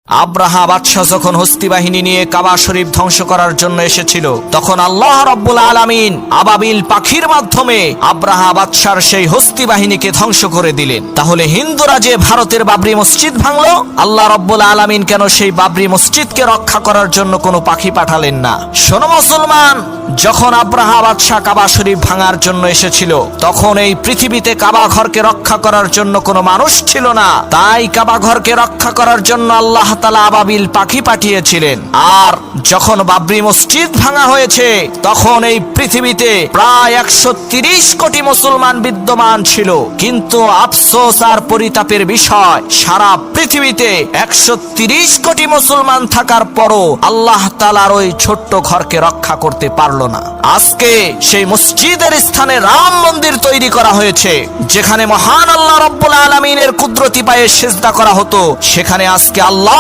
আব্রাহা বাদশাহ যখন হস্তি বাহিনী নিয়ে কাবা শরীফ ধ্বংস করার জন্য এসেছিল, তখন আল্লাহ রাব্বুল আলামিন আবাবিল পাখির মাধ্যমে আব্রাহা বাদশার সেই হস্তি বাহিনীকে ধ্বংস করে দিলেন। তাহলে হিন্দুরা যে ভারতের বাবরি মসজিদ ভাঙলো, আল্লাহ রাব্বুল আলামিন কেন সেই বাবরি মসজিদকে রক্ষা করার জন্য কোনো পাখি পাঠালেন না? শোনো মুসলমান, যখন আব্রাহা বাদশাহ কাবা শরীফ ভাঙার জন্য এসেছিল, তখন এই পৃথিবীতে কাবা ঘরকে রক্ষা করার জন্য কোনো মানুষ ছিল না। তাই কাবা ঘরকে রক্ষা করার জন্য আল্লাহ তাআলা আবাবিল পাখি পাঠিয়েছিলেন। আর যখন বাবরি মসজিদ ভাঙা হয়েছে, তখন এই পৃথিবীতে প্রায় 130 কোটি মুসলমান বিদ্যমান ছিল। কিন্তু আফসোস আর পরিতাপের বিষয়, সারা পৃথিবীতে 130 কোটি মুসলমান থাকার পরও আল্লাহ তাআলার ওই ছোট্ট ঘরকে রক্ষা করতে পারল না। আজকে সেই মসজিদের স্থানে রাম মন্দির তৈরি করা হয়েছে, যেখানে মহান আল্লাহ রাব্বুল আলামিনের কুদরতি পায়ে সিজদা করা হতো, সেখানে আজকে আল্লাহ